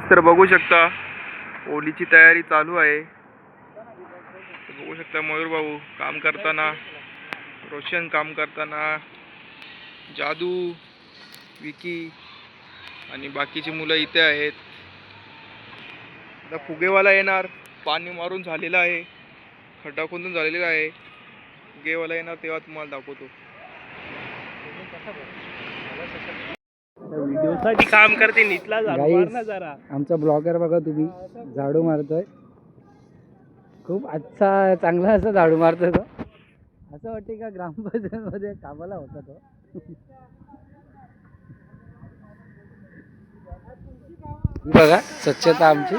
तर बघू शकता होलीची तयारी चालू आहे. बघू शकता मयूर भाऊ काम करताना, रोशन काम करताना, जादू, विकी आणि बाकीची मुलं इथे आहेत. आता फुगेवाला येणार, पाणी मारून झालेलं आहे, खड्डा खोदून झालेला आहे. फुगेवाला येणार तेव्हा तुम्हाला दाखवतो. व्हिडिओसाठी काम करते नीटला ना जरा. आमचा ब्लॉगर बघा तुम्ही झाडू मारतोय. खूप अच्छा चांगला असं झाडू मारतोय तो. असं वाटते का ग्रामपंचायतमध्ये कामाला होता तो. बघा स्वच्छता आमची.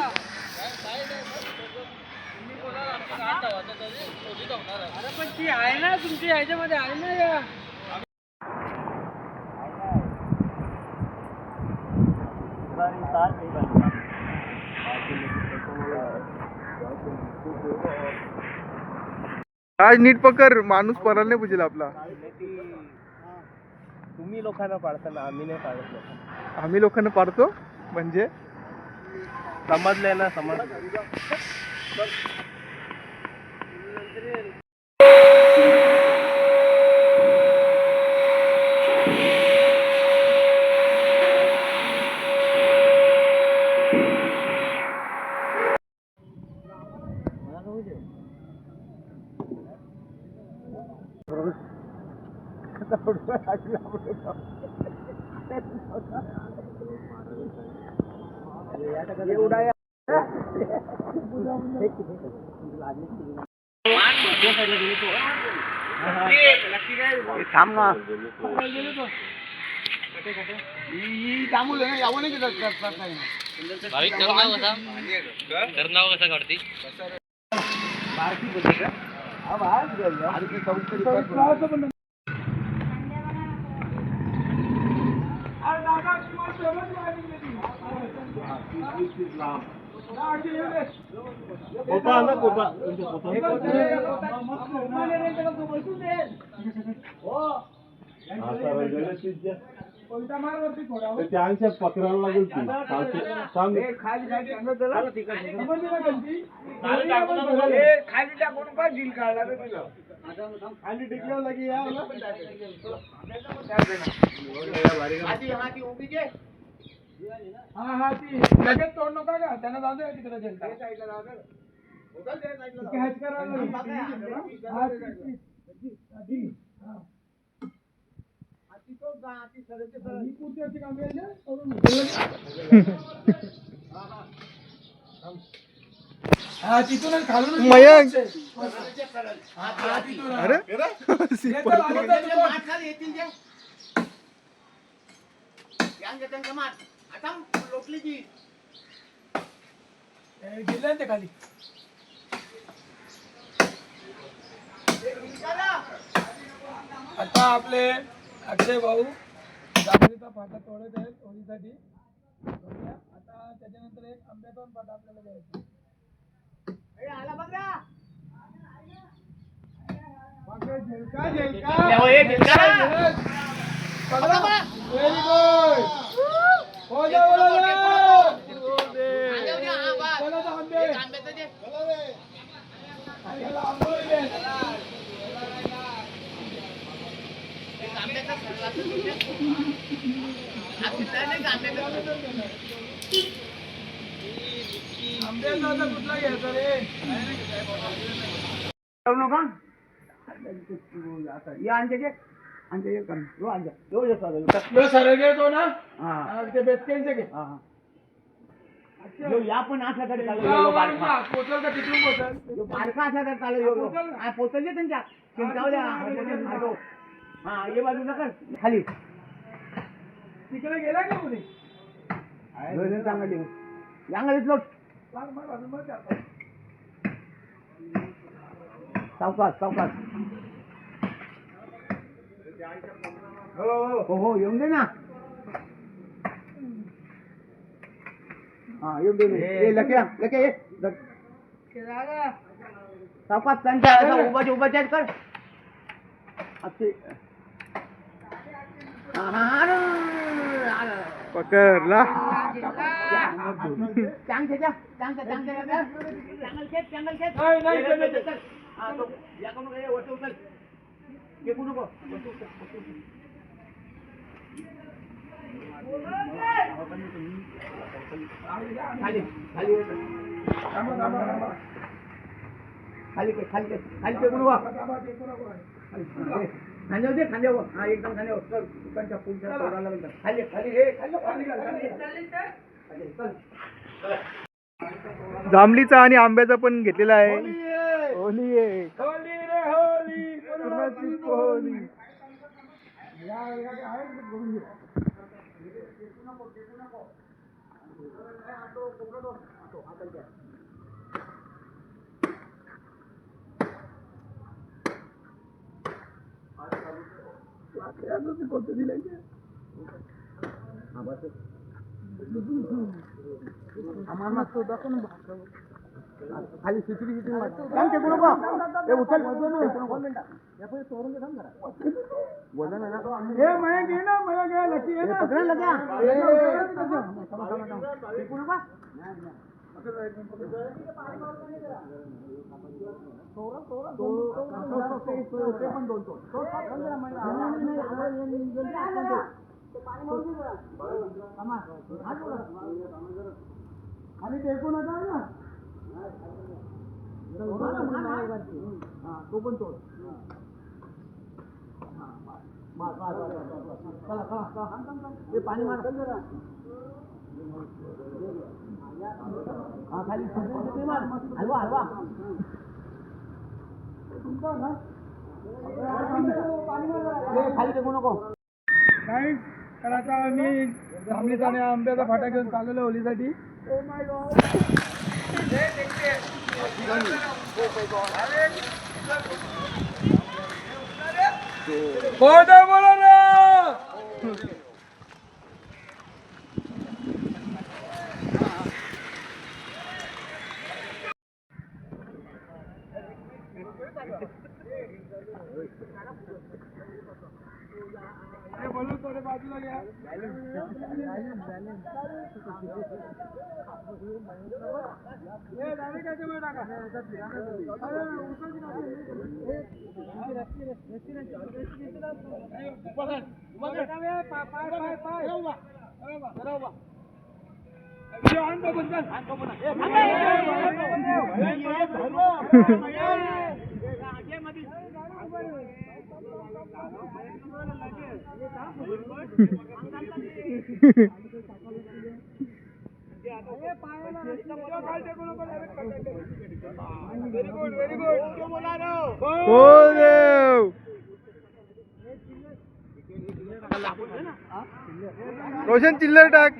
आहे ना तुमची ह्याच्यामध्ये आहे ना या. आज नीट पकर, माणूस पराला नाही पुजेल आपला. तुम्ही लोकांना पाडता ना, आम्ही नाही पाडत. आम्ही लोकांना पाडतो म्हणजे समजलंय ना, समज. थांब ना. त्यांच्या पकडायला लागेल खाली टाकून का दिल काढला खाली टिकल्या लागे या हा ती लगेच तोड नका का, त्यांना जाऊ दे तिकडे जनता साईडला जाऊ दे. तिथूनच खालून मयंक. अरे गेले ते खाली. आता आपले अक्षय भाऊ जांभळीचा फाटा तोडत आहेत होळीसाठी. आता त्याच्यानंतर एक आंब्याचा फाटा आपल्याला द्यायचा. आंब्याचा कुठला घ्यायचा रे? तो ना ते बेसकेंचे घे. या पण असला तरी पोचल का तिथून पोचल? बारका असला तर चालेल. पोचले त्यांच्या चिंतावल्या. हा ये बाजूला कर खाली. तिकडे गेला का कोणी? चांगली यांगलीत लोट. सावकाश सावकाश. हो हो येऊन दे ना. हा येऊन दे. लक्या लक्या ये सावकाश. त्यांच्या उभाच्या उभाच्या कर. पकडला. जांभळीचा आणि आंब्याचा पण घेतलेला आहे. होली आहे. होली रे होली, पूर्णाची होली. आणि टेकून होता ना तो पण तोड. पाणी मार खाली हलवा हलवा खाली टेकू नको. नाही तर आता आम्ही जांभळीचा आणि आंब्याचा फाटा घेऊन चाललेलो होलीसाठी. बोला ना. बोलून थोडे बाजूला घ्या. रोशन चिल्लर टाक.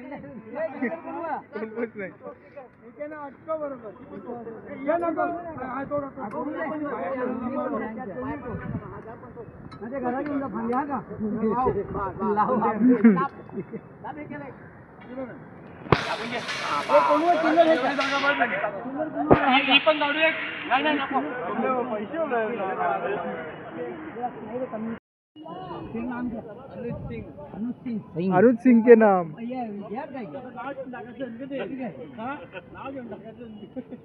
नाही घरा घेऊन जा फांद्या का अनुज सिंह के नाम.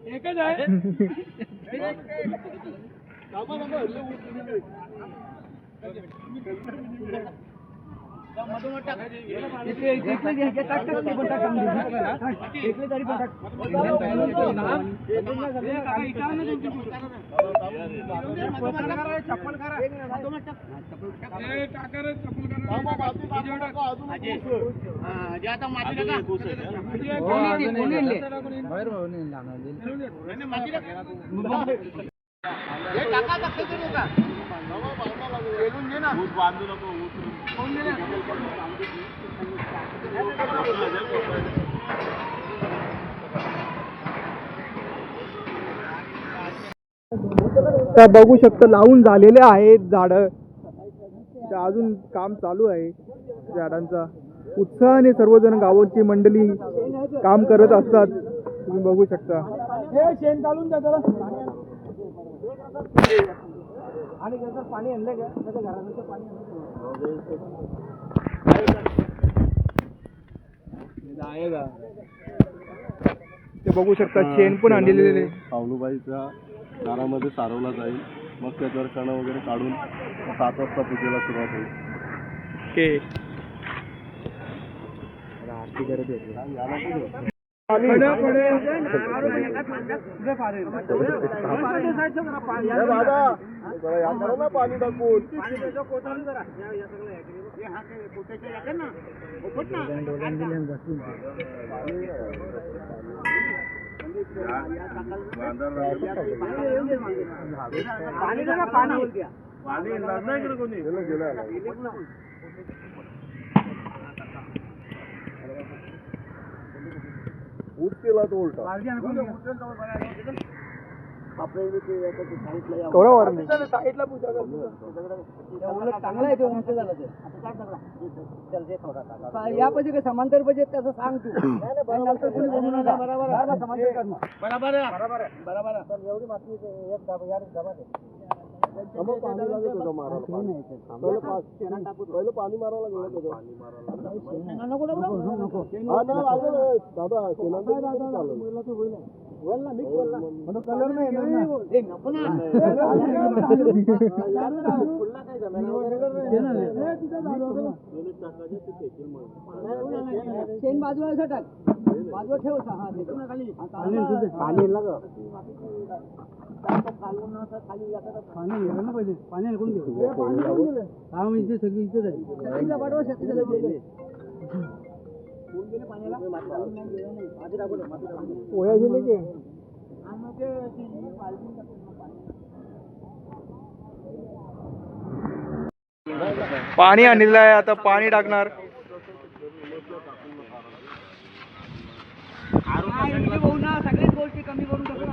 एकच आहे. तर बघू शकतो लावून झालेले आहेत झाड. अजून काम चालू आहे झाडांचा. उत्साहाने सर्वजण गावाची मंडळी काम करत असतात. तुम्ही बघू शकता. शेण काढून द्या जरा. आणि त्याचं पाणी आणलं का त्याचं घराचं पाणी आणलं. ते बघू शकता शेण पण आणलेले आहे. सावलूबाईच्या दारामध्ये सारवला जाईल. मग त्या दर्शनं वगैरे काढून 7 वाजता पूजेला सुरुवात होईल. ओके. पाणी टाकून ऊस केला तो उलटा यापाशी काही समांतर पाहिजे त्याचं सांग तू. नंतर कोणी बोलू नका. बरोबर एवढी माती पहिलं पाणी मारावं लागलं दादा कलर नाही शेण बाजूला टाक. बाजूला ठेव. पाणी गेलं ना पहिले. पाणी ऐकून घे. हा मग इथे सगळी इथे झाली. पोळ्या गेले की पाणी आणलेलं आहे. आता पाणी टाकणार. सगळ्याच गोष्टी कमी करून टाकू.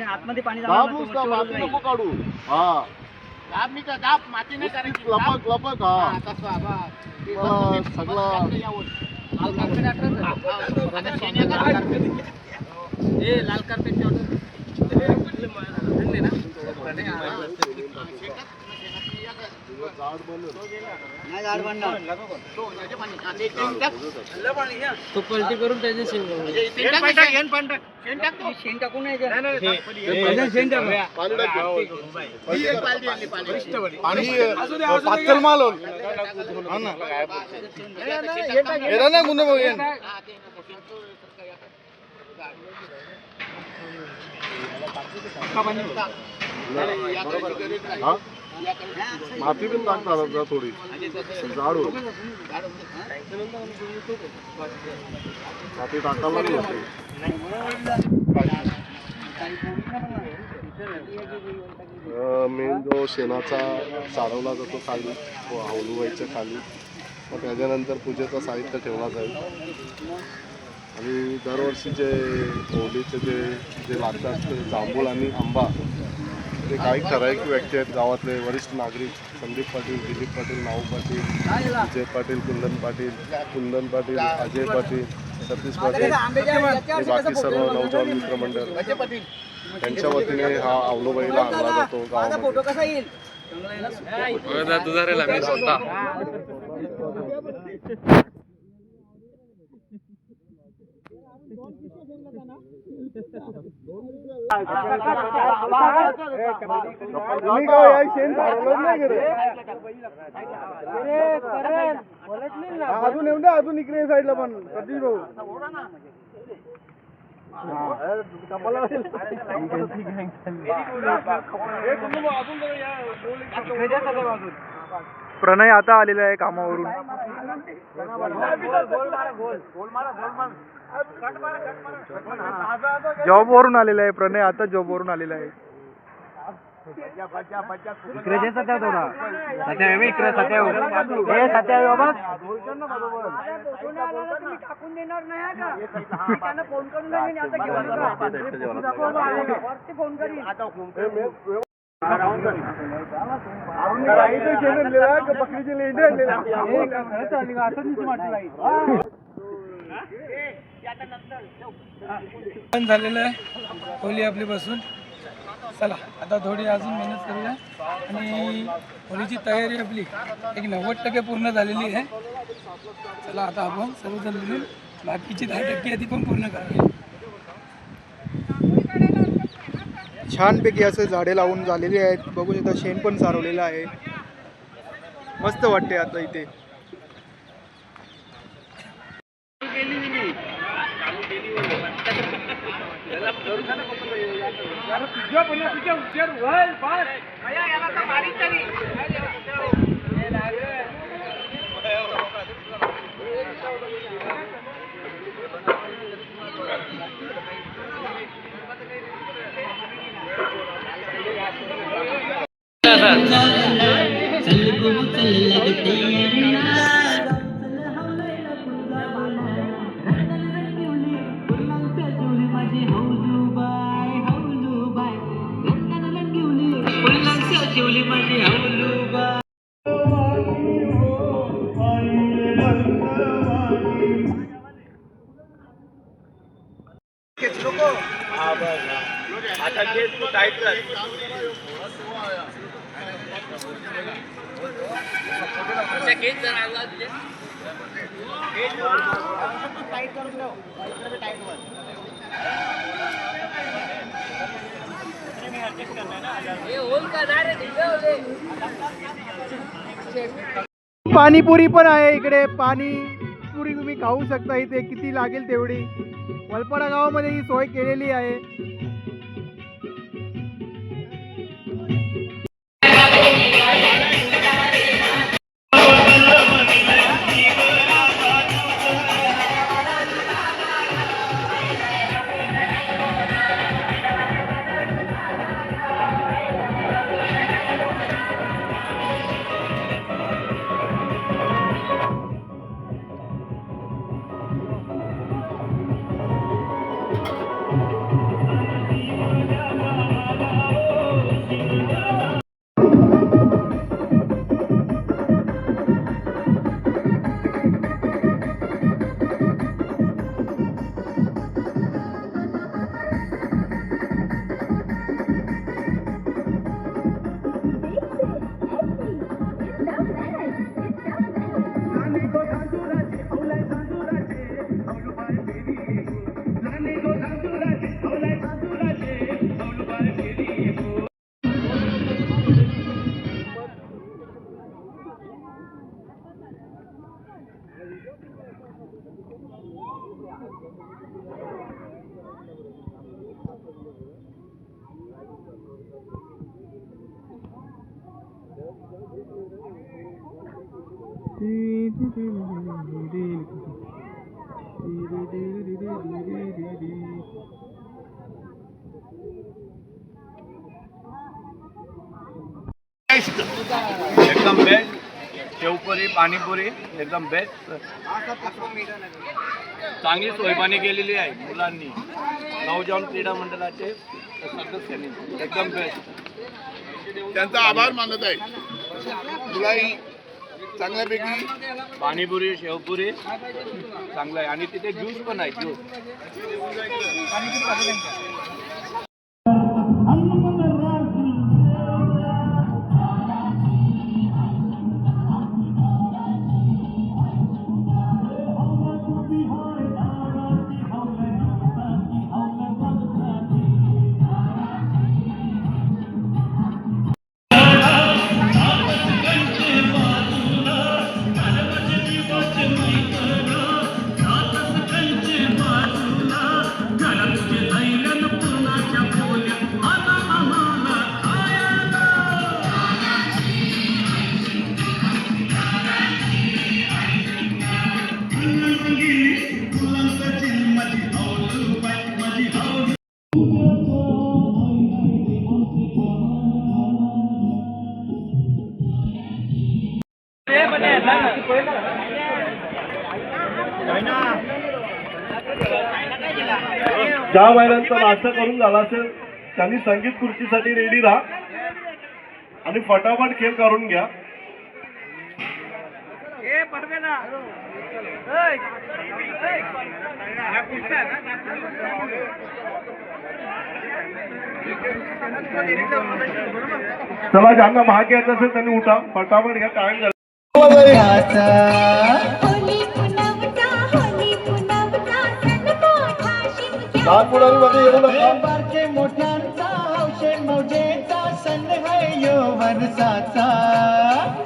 आतमध्ये पाणी नको काढू. हा लपक लपक. हा सगळं लाल कार्पेट तो पलटी करून त्याचे शेण टाकून नाही पातळ माल ना गुन्हे बघ माती पण टाकणार थोडी झाड माती टाकायला मेन जो शेणाचा सारवला जातो खाली तो हौलूबाईच्या खाली. मग त्याच्यानंतर पूजेचं साहित्य ठेवला जाईल. आणि दरवर्षीचे होळीचे जे लागतात ते जांभूळ आणि आंबा ते काही ठराविक व्यक्ती आहेत गावातले वरिष्ठ नागरिक. संदीप पाटील, दिलीप पाटील, नाऊ पाटील, विजय पाटील, कुंदन पाटील, अजय पाटील, सतीश पाटील आणि बाकी सर्व नौजवान मित्रमंडळ त्यांच्या वतीने हा अवलोबाईला आणला जातो गावामध्ये. अजून येऊन द्या. अजून इकडे साईडला पण सतीश भाऊ प्रणय आता आलेला आहे कामावरून. जॉब वरून आलेला आहे प्रणय. आता जॉब वरून आलेला आहे. इकडे जे सत्या थोडा सत्या इकडे सत्या हे सत्या बाबा टाकून देणार नाही का. त्यांना फोन करून फोन करीन. बकरीची लेंडी आणलेला झालेलं आहे होली आपली बसून. चला आता थोडी अजून मेहनत करूया आणि होळीची तयारी आपली एक 90% पूर्ण झालेली आहे. चला आता आपण सर्वजण मिळून बाकीची 10% आधी पण पूर्ण करूया. छानपैकी असं झाडे लावून झालेली आहेत. बघू शकता शेण पण सारवलेलं आहे. मस्त वाटते आता इथे. पाणीपुरी पण आहे इकडे. पाणीपुरी तुम्ही खाऊ शकता इथे, किती लागेल तेवढी. वलपाडा गावामध्ये ही सोय केलेली आहे. एकदम बेस्ट. शेवपुरी पाणीपुरी एकदम बेस्ट. चांगली सोयपाणी केलेली आहे मुलांनी. नवजवान क्रीडा मंडळाचे सदस्यांनी एकदम बेस्ट. त्यांचा आभार मानत आहे. मुलाही चांगल्यापैकी पाणीपुरी शेवपुरी चांगलं आहे आणि तिथे ज्यूस पण आहे. ज्यूस ज्या महिलांचा नाश्ता करून झाला असेल त्यांनी संगीत खुर्चीसाठी रेडी राहा आणि फटाफट खेळ करून घ्या. चला, ज्यांना भाग घ्यायचा असेल त्यांनी उठा, फटाफट घ्या, टाइम झाला. लहान मुलांमध्ये येऊ नका. बारके मोठ्यांचा हौशे मौजेचा सण है यो वर्षाचा.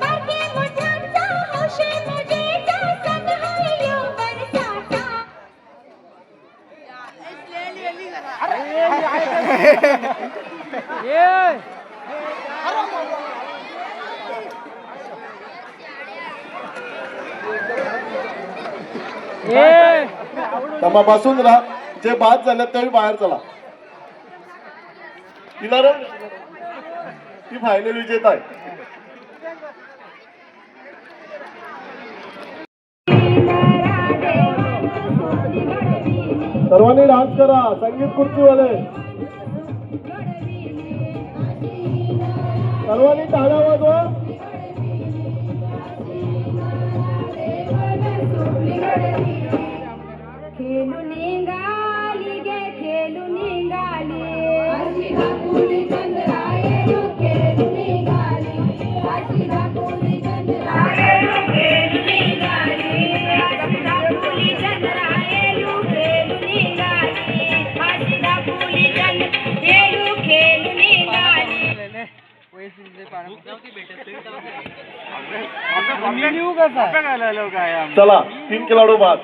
बारके मोठ्यांचा हौशे मौजेचा सण है यो वर्षाचा. तमा बसून राहा. जे बाद झाले तरी बाहेर चला. तिला रे, ती फायनल विजेता आहे. सर्वांनी डान्स करा, संगीत खुर्चीवाले सर्वांनी टाळ्या वाजवा. खेळू निघाली गे खेळू निघाली. अशी दाखवली चंद्रायेलू खेळू निघाली. अशी दाखवली चंद्रायेलू खेळू निघाली. अशी दाखवली चंद्रायेलू खेळू निघाली. अशी दाखवली चंद्रायेलू खेळू निघाली. चला, 3 खिलाडू बाद.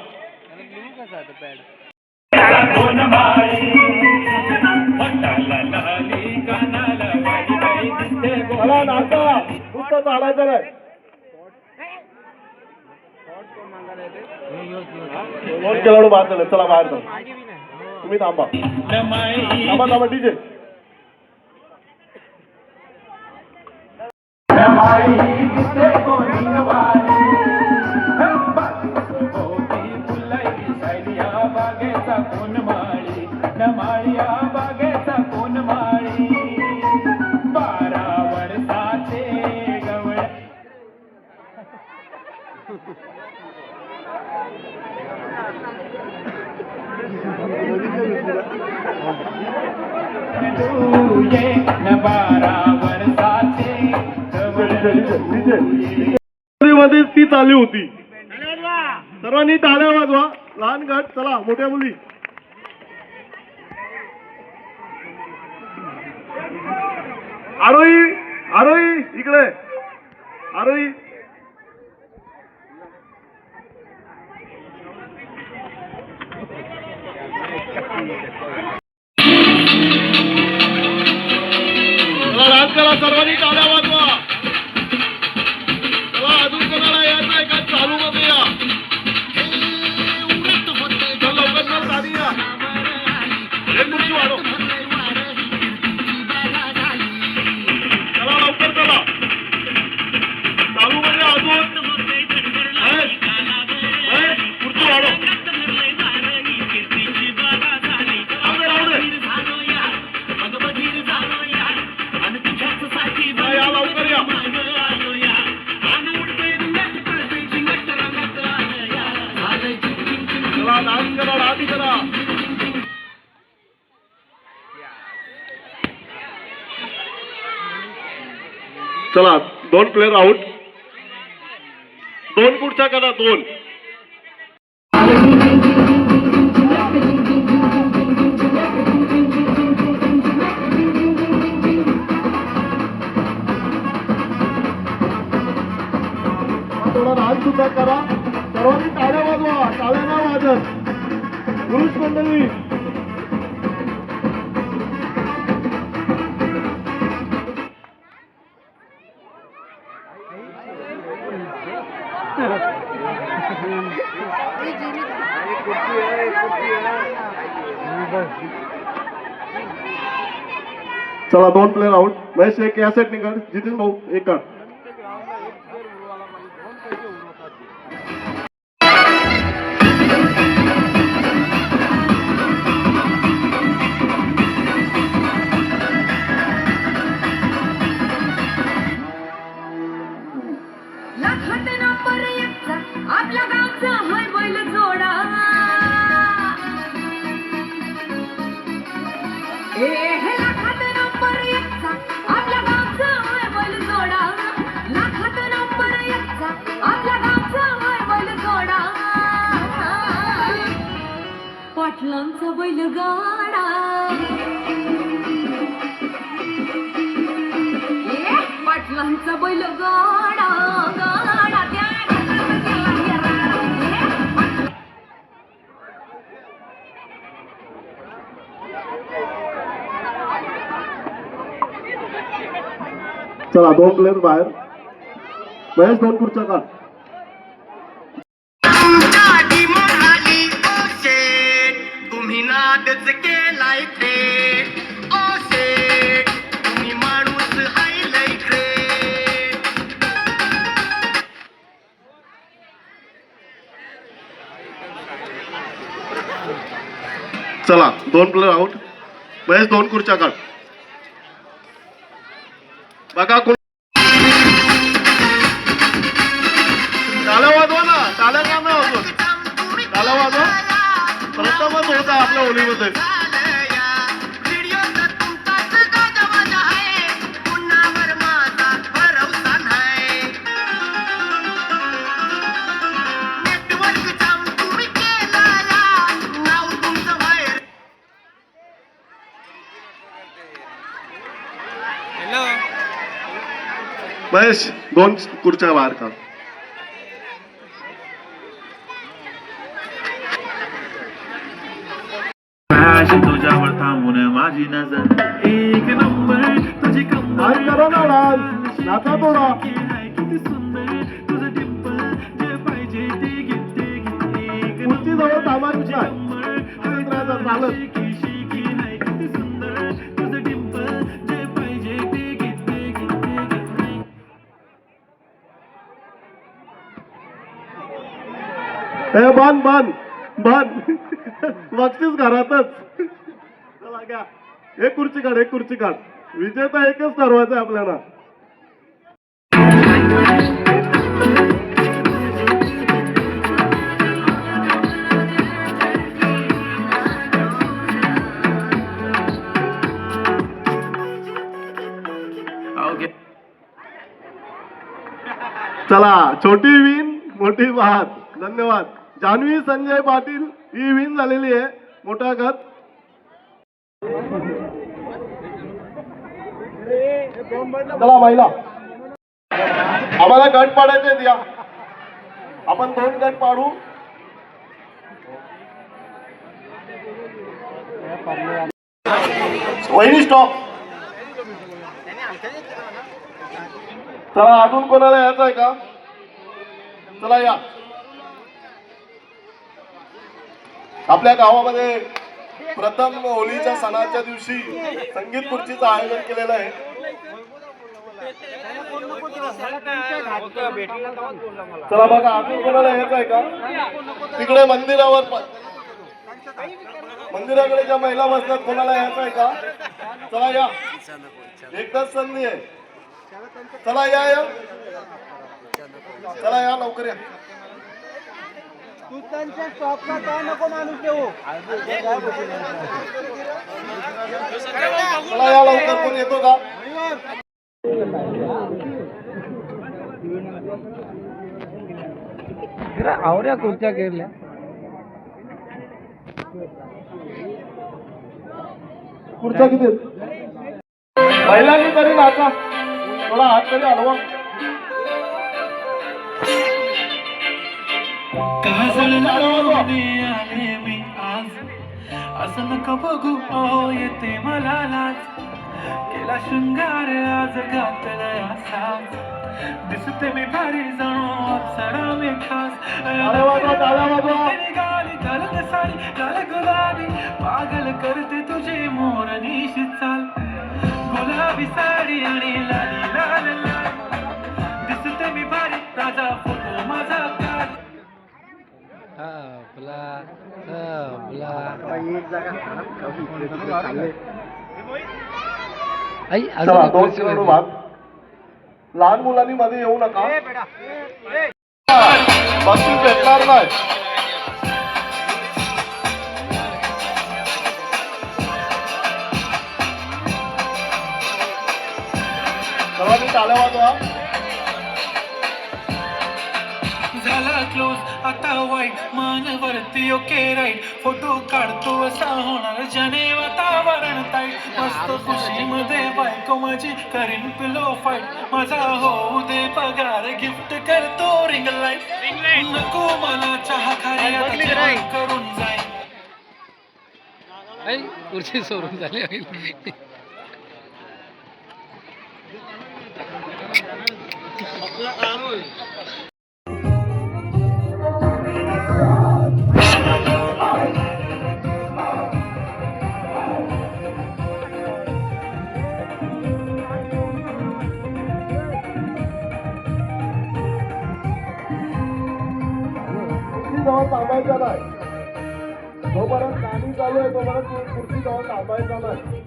चला नाचा, नुसतं चालायचं नाही. 2 खिलाडू बाद झाले. चला बाहेर चला. तुम्ही थांबा थांबा डीजे. मध्ये ती चालली होती. सर्वांनी टाळ्या वाजवा. लहान गट, चला मोठ्या मुली. आरोही, आरोही इकडे. आरोही डान्स करा, सर्वांनी टाळ्या वाजवा. चला, अजून कोणाला यायचं आहे का? चालू मध्ये या. चल, लवकर चल, गाडी या. एक खुर्ची वाढव. चला लवकर चला. चालू मध्ये अजून खुर्ची वाढव. या लवकर या. चला, डान्स करा, डान्स करा. चला, 2 प्लेयर आउट. 2 पुढचा करा, 2. थोडा डान्स सुद्धा करा. सर्वांनी टाळ्या वाजवा. टाळ्या ना वाजत. पुरुष मंडळी चला, 2 प्लेयर आउट. महेश एक या सेट निघाल. जितेश भाऊ एक काढ. लाखात नंबर एकचा आपल्या गावचा हाय बैल जोडा हे लाखात नंबर एकचा आपल्या गावचा हाय बैल जोडा लाखात नंबर एकचा आपल्या गावचा हाय बैल जोडा पाटलांचा बैलगाडा पाटलांचा बैलगाडा गाडा त्या चला 2 प्लेयर बाहेर. महेश 2 खुर्च्या काढ. तुम्ही नादच केलाय थेट ओ शेट तुम्ही माणूस हायलाय ग्रेट चला 2 प्लेयर आउट. महेश 2 खुर्च्या काढ. बघा कोण टाळ्या वाजवा ना. टाळ्या का नाही वाजवत? टाळ्या वाजवा. प्रथमच होत आहे आपल्या होलीमध्ये. महेश 2 खुर्च्या बाहेर काढ. तुझ्यावर थांबून माझी नजर एक नंबर तुझी कंबर करा ना डान्स. नाचा थोडा. किती सुंदर तुझं डिंपल जे पाहिजे ते घेते खुर्ची जवळ थांबायची आहे. चालत. किती सुंदर तुझं डिंपल जे पाहिजे ते घेते ए बंद बक्षीस घरातच. चला घ्या. एक खुर्ची काढ. विजेता एकच ठरवायचं आहे आपल्याला. चला छोटी विन मोठी बात. धन्यवाद. जान्हवी संजय पाटील ही विन झालेली आहे. मोठा गट. चला महिला आम्हाला गट पाडायचे द्या. आपण 2 गट पाडू. वहिनी स्टॉप. चला अजून कोणाला यायचं आहे का? चला या. आपल्या गावामध्ये प्रथम होळीच्या सणाच्या दिवशी संगीत खुर्चीचं आयोजन केलेलं आहे. चला बघा अजून कोणाला यायचं आहे का? तिकडे मंदिराकडे ज्या महिला बसतात कोणाला यायचं आहे का? चला या. एकदाच संधी आहे. चला या. चला या लवकर या. चला या लवकर. कोण येतो का? आवऱ्या खुर्च्या केल्या. खुर्च्या किती महिलांनी तरी नाचा. थोडा हात तरी हलवा. आले मी आज असं नका बघू येते मला लाज केला शृंगार आज घातलाय असा दिसते मी भारी जणू अप्सरा मी खास गाली घालत साडी लाल गुलाबी पागल करते तुझी मोरनीशी चाल गुलाबी साडी आणि लाली लाल लाल दिसते मी भारी राजा फोटो माझा काल चला 2 किलो भात. लहान मुलांनी मध्ये येऊ नका. बक्षीस भेटणार नाही. सर्वांनी टाळ्या वाजवा. झाला क्लोज आता वाईट मानवरती ओके राईट फोटो काढतो असा होणार ज्याने वातावरण ताईट मस्त खुशी मध्ये बायको माझी करीन पिलो फाईट माझा होऊ दे पगार गिफ्ट करतो रिंग लाईट नको मला चहा खारी आता जेवण करून जाईल. खुर्ची सोडून झाली. जवळ थांबायचा नाही. जोपर्यंत गाणी चालू आहे तोपर्यंत खुर्ची जवळ थांबायचा नाही.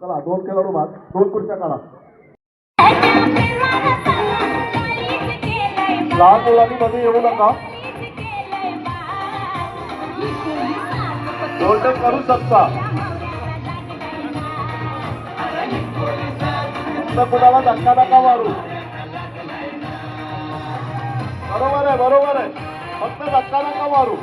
चला 2 खेळाडू बाद, 2 खुर्च्या काढा. लहान मुलांनी मध्ये येऊ नका. ओव्हरटेक करू शकता. फक्त कुणाला धक्का नका मारू. बरोबर आहे, बरोबर आहे. फक्त धक्का नका मारू.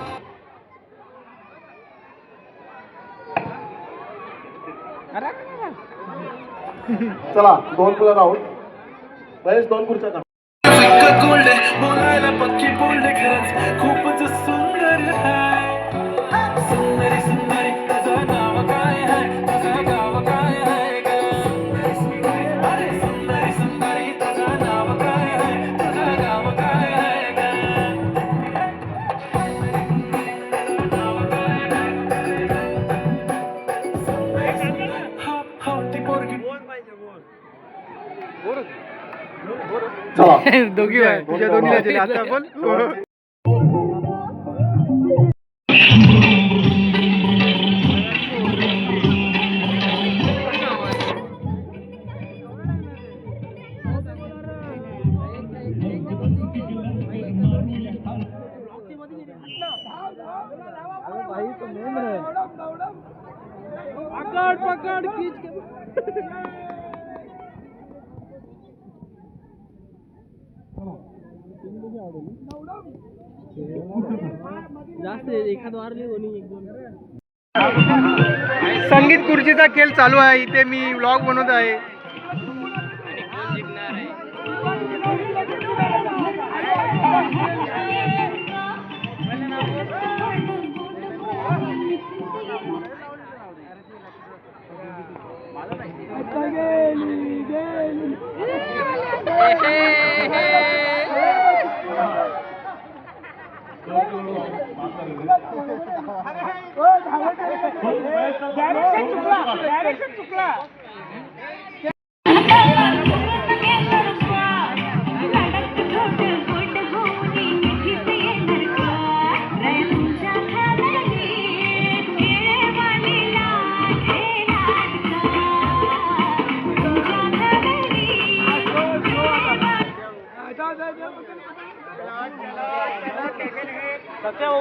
चला 2 प्लेयर आउट. महेश 2 खुर्च्या काढा. गोल्ड बोलायला पक्की बोलले खरंच खूपच सुंदर आहे. सुंदरी सुंदरी तुझं नाव काय आहे तुझं गाव काय आहे ग. अरे सुंदरी सुंदरी तुझं नाव काय आहे तुझं गाव काय आहे ग. हो ती पोरगी चला दोघी आहे तुझ्या दोन्हीला दिले आता पण. पकड़ पकड़ खींच के जास्त एखाद वारली कोणी. संगीत खुर्चीचा खेळ चालू आहे. इथे मी व्लॉग बनवत आहे.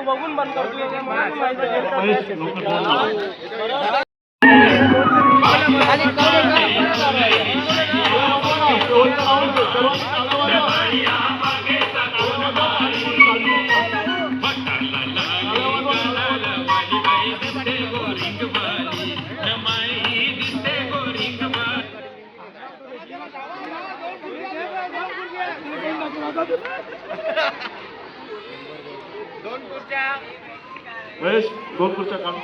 बघून बंद करतो. महेश 2 खुर्च्या काढ.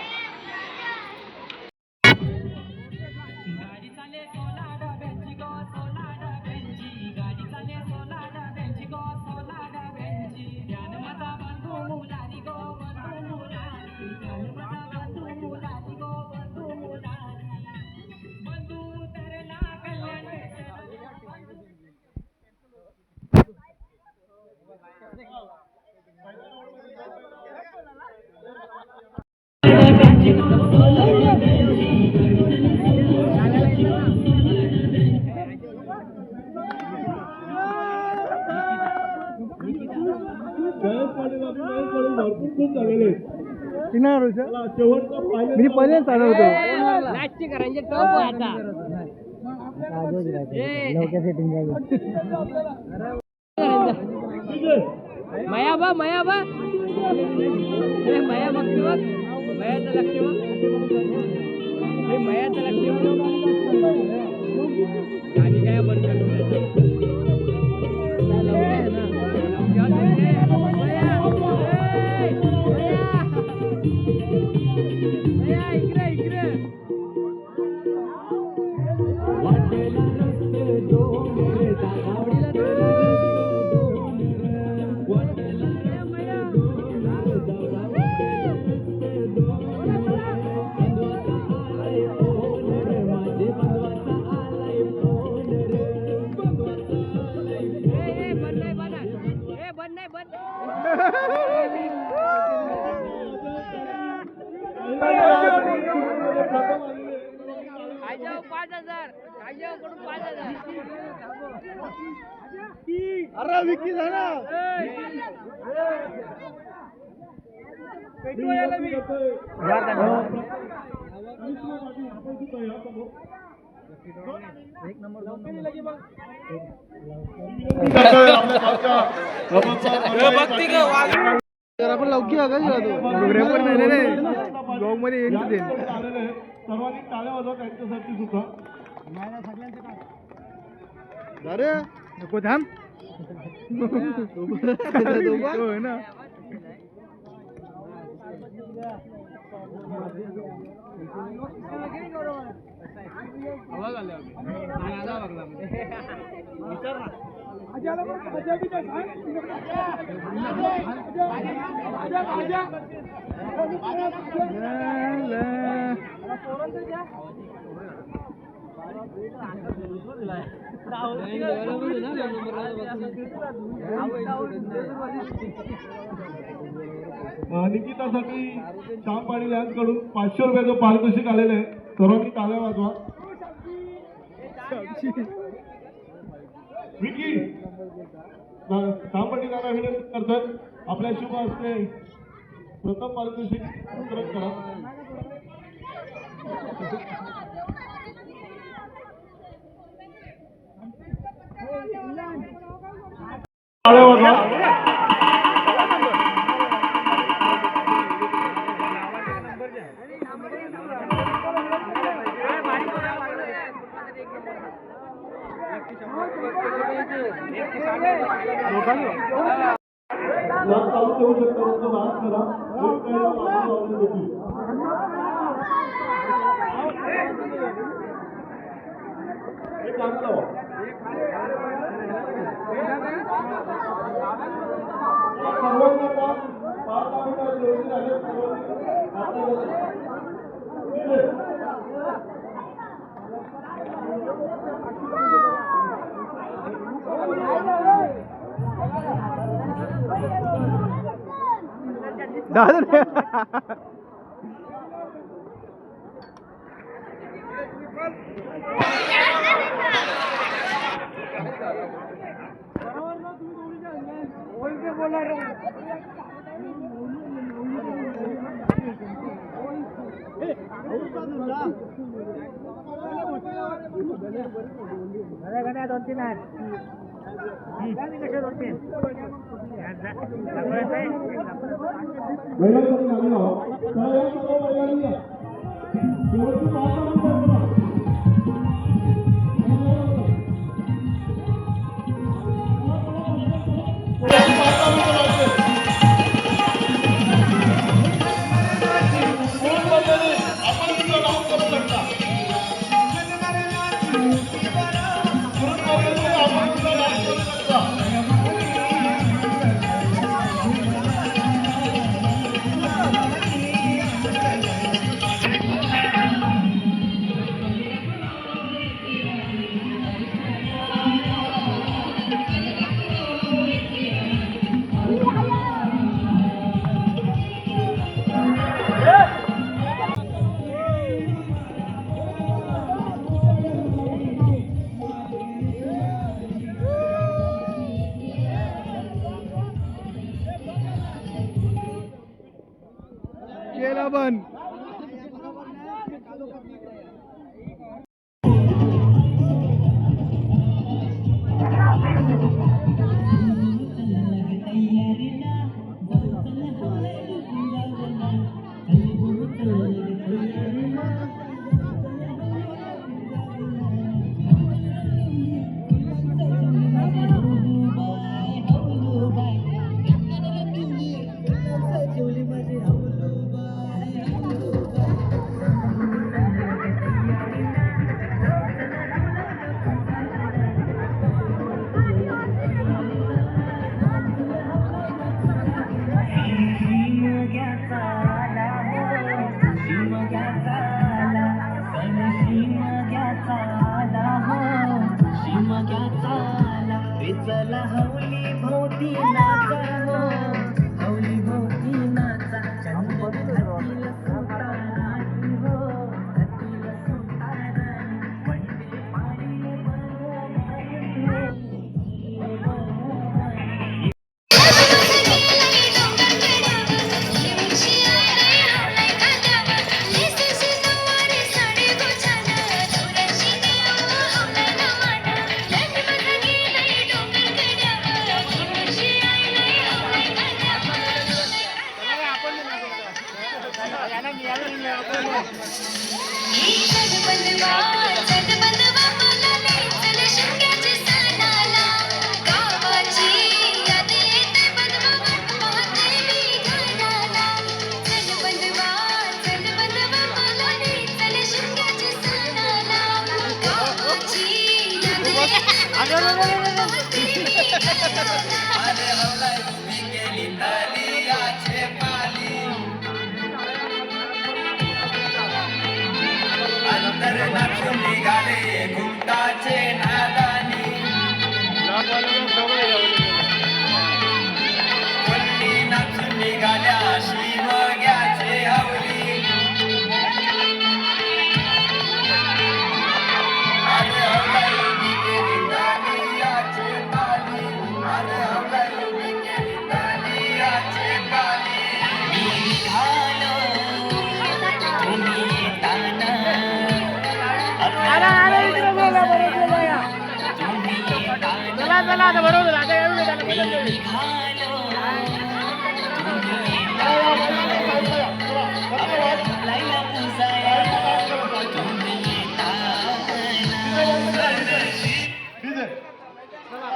जयेश पाटील आणि महेश पाटील भरपूर खूप झालेले आहेत. चिन्हार चला, शेवटचा final मी पहिल्यांदा चालू होतो मया बा मया बघतो बघ मयाचं लक्ष बघ मयाचं लक्ष आणि काय बंद अरे विकी झाला आपण लवकी फोटोग्राफर नाही रे ब्लॉग मध्ये येईल तुझे सर्वांनी टाळ्या वाजवा त्यांच्यासाठी सुद्धा. अरे नको थांब होय ना निकितासाठी श्याम पाटील यांच्याकडून 500 रुपयाचं पारितोषिक आलेलं आहे. सर्वांनी टाळ्या वाजवा. विकी श्याम पाटील यांना विनंती करतात आपल्या शुभ हस्ते प्रथम पारितोषिक वितरण करा. टाळ्या वाजवा. चालू ठेवू शकता तुमचं डान्स करा. एक गाणं लावा. सर्वांना 5 मिनिटं शेवटी झाले. दादा महिलांसाठी गाणी लावा. चला या सर्व महिलांनी या. शेवटची 5 मिनिटं बघा. गेला पण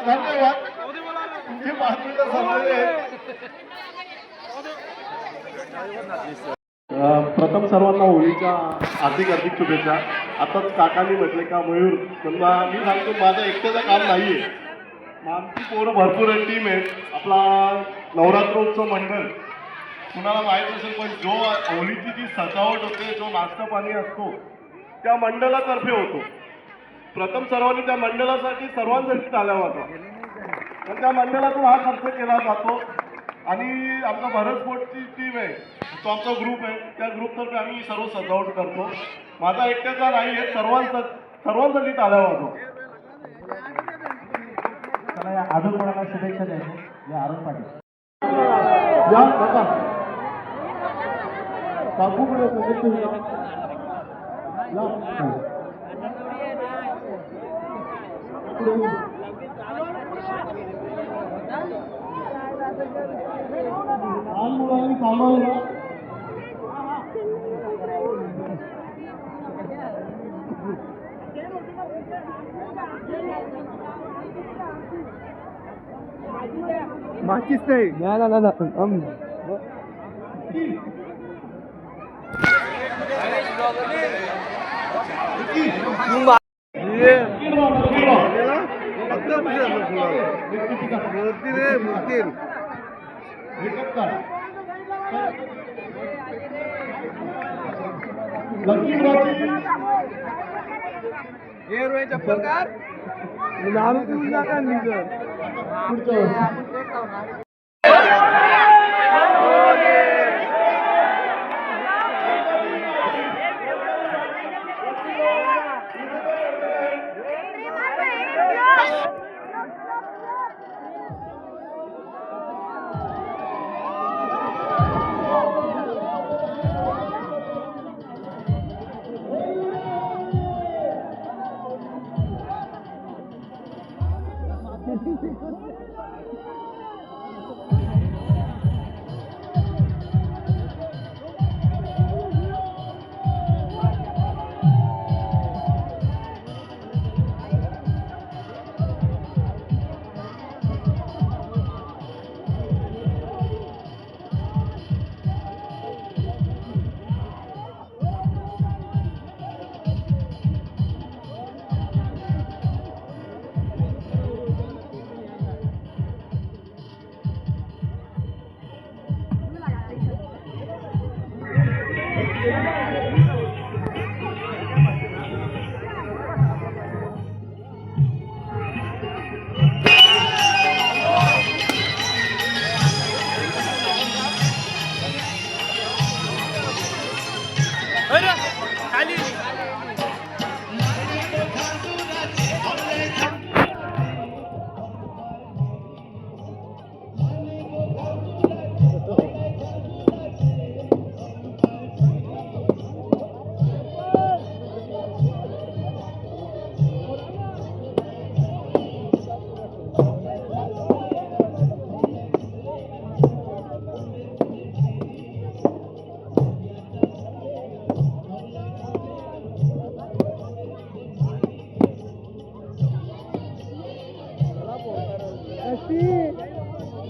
धन्यवाद. तुमची 5 मिनिटं संपलेली आहेत. प्रथम सर्वांना होळीच्या हार्दिक हार्दिक शुभेच्छा. आताच काकांनी म्हटले का मयूर समजा मी सांगतो माझं एकट्याचं काम नाहीये. आमची पोरं भरपूर आहे, टीम आहे. आपला नवरात्रोत्सव मंडळ कुणाला माहीत असेल, पण जो होळीची जी सजावट होते, जो नाश्ता पाणी असतो त्या मंडळातर्फे होतो. प्रथम सर्वांनी त्या मंडळासाठी सर्वांसाठी टाळ्या वाजवा. तर त्या मंडळातून हा खर्च केला जातो. आणि आमचा भारत स्पोर्टची टीम आहे, तो आमचा ग्रुप आहे, त्या ग्रुपतर्फे आम्ही सर्व सजावट करतो. माझा एकट्याचा नाही आहे, सर्वांसाठी टाळ्या वाजवा. चला या अजून कोणाला शुभेच्छा द्यायच्या या अरुण पाटील. या काका काकूकडे शुभेच्छा लहान मुलांनी सांभाळलं. माचीच नाही चप्पल कार दारू पिऊन नका निघ पुढच्या वर्षी.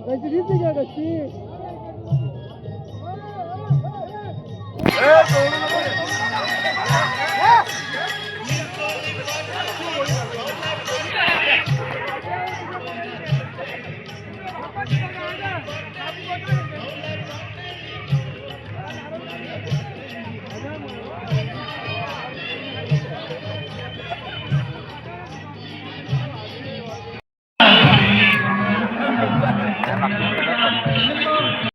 कशी दिसते का कशी